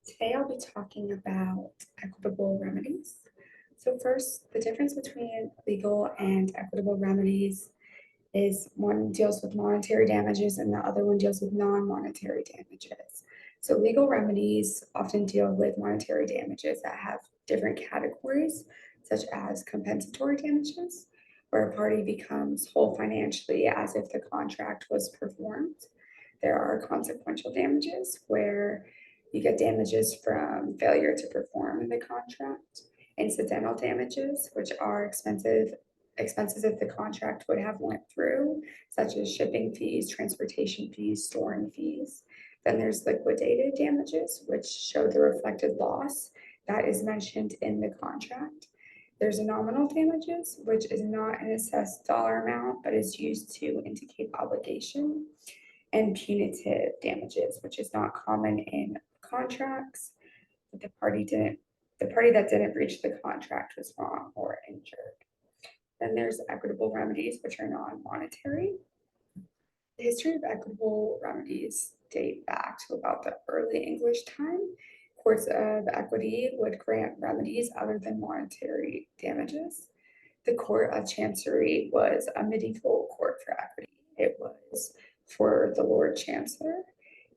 Today I'll be talking about equitable remedies. So first, the difference between legal and equitable remedies is one deals with monetary damages and the other one deals with non-monetary damages. So legal remedies often deal with monetary damages that have different categories, such as compensatory damages, where a party becomes whole financially as if the contract was performed. There are consequential damages where you get damages from failure to perform the contract, incidental damages, which are expenses that the contract would have went through, such as shipping fees, transportation fees, storing fees. Then there's liquidated damages, which show the reflected loss that is mentioned in the contract. There's nominal damages, which is not an assessed dollar amount, but is used to indicate obligation, and punitive damages, which is not common in contracts. But the party that didn't breach the contract was wrong or injured. Then there's equitable remedies, which are non-monetary. The history of equitable remedies date back to about the early English time. Courts of equity would grant remedies other than monetary damages. The Court of Chancery was a medieval court for equity. It was for the Lord Chancellor.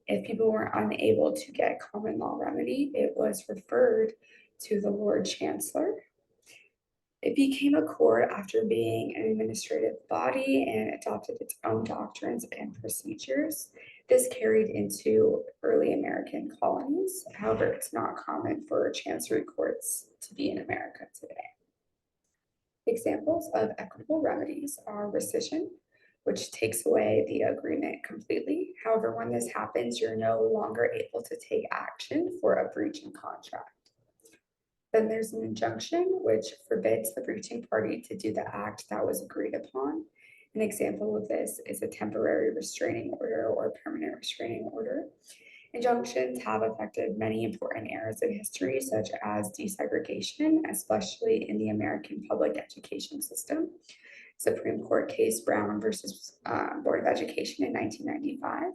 If people were unable to get common law remedy, it was referred to the Lord Chancellor. It became a court after being an administrative body and adopted its own doctrines and procedures. This carried into early American colonies. However, it's not common for chancery courts to be in America today. Examples of equitable remedies are rescission, which takes away the agreement completely. However, when this happens, you're no longer able to take action for a breach in contract. Then there's an injunction, which forbids the breaching party to do the act that was agreed upon. An example of this is a temporary restraining order or permanent restraining order. Injunctions have affected many important eras in history, such as desegregation, especially in the American public education system. Supreme Court case Brown versus Board of Education in 1995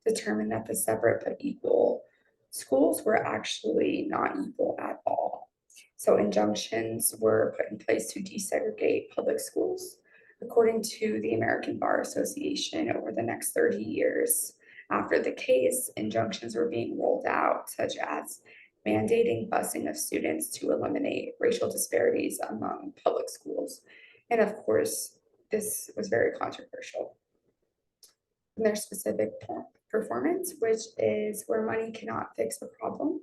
determined that the separate but equal schools were actually not equal at all. So injunctions were put in place to desegregate public schools. According to the American Bar Association, over the next 30 years after the case, injunctions were being rolled out, such as mandating busing of students to eliminate racial disparities among public schools. And of course, this was very controversial. And their specific performance, which is where money cannot fix a problem.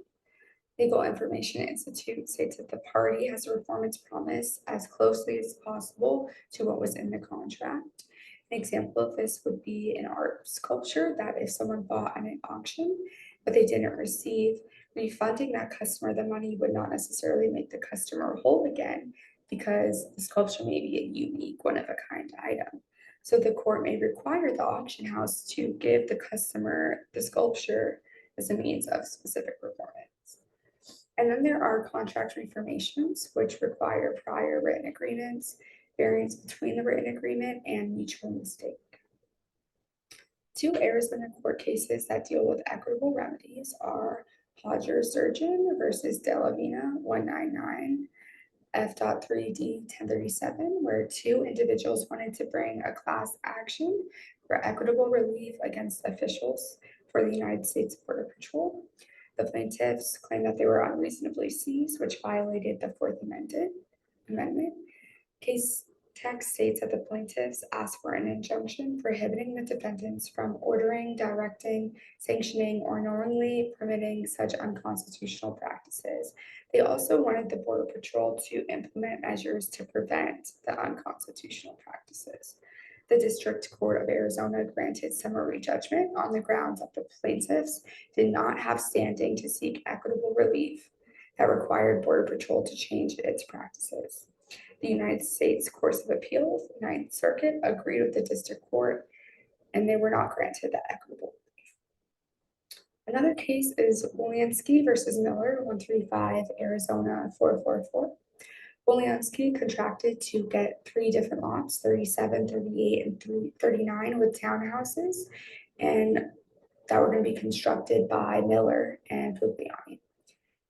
Legal Information Institute states that the party has to perform its promise as closely as possible to what was in the contract. An example of this would be an art sculpture that if someone bought at an auction, but they didn't receive refunding that customer the money would not necessarily make the customer whole again because the sculpture may be a unique, one of a kind item. So the court may require the auction house to give the customer the sculpture as a means of specific performance. And then there are contract reformations, which require prior written agreements, variance between the written agreement, and mutual mistake. Two Arizona court cases that deal with equitable remedies are Hodger Surgeon versus De La Vina 199 F.3D 1037, where two individuals wanted to bring a class action for equitable relief against officials for the United States Border Patrol. The plaintiffs claimed that they were unreasonably seized, which violated the Fourth Amendment. Case text states that the plaintiffs asked for an injunction prohibiting the defendants from ordering, directing, sanctioning, or knowingly permitting such unconstitutional practices. They also wanted the Border Patrol to implement measures to prevent the unconstitutional practices. The District Court of Arizona granted summary judgment on the grounds that the plaintiffs did not have standing to seek equitable relief that required Border Patrol to change its practices. The United States Courts of Appeals, Ninth Circuit, agreed with the District Court, and they were not granted the equitable relief. Another case is Wolyansky versus Miller, 135 Arizona 444. Wolyansky contracted to get three different lots, 37, 38, and 39 with townhouses. And that were going to be constructed by Miller and Pugliani.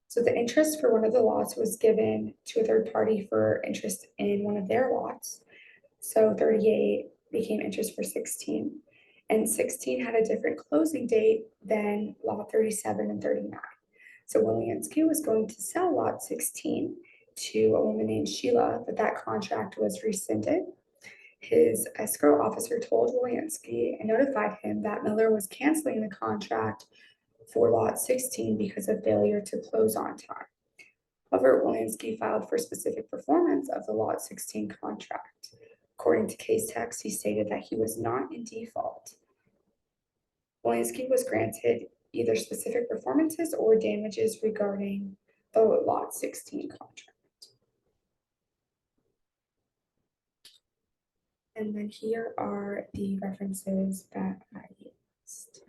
So the interest for one of the lots was given to a third party for interest in one of their lots. So 38 became interest for 16. And 16 had a different closing date than lot 37 and 39. So Williamsky was going to sell lot 16 to a woman named Sheila, but that contract was rescinded. His escrow officer told Williamsky and notified him that Miller was canceling the contract for lot 16 because of failure to close on time. However, Williamsky filed for specific performance of the lot 16 contract. According to case text, he stated that he was not in default. Williamsky was granted either specific performances or damages regarding the lot 16 contract. And then here are the references that I used.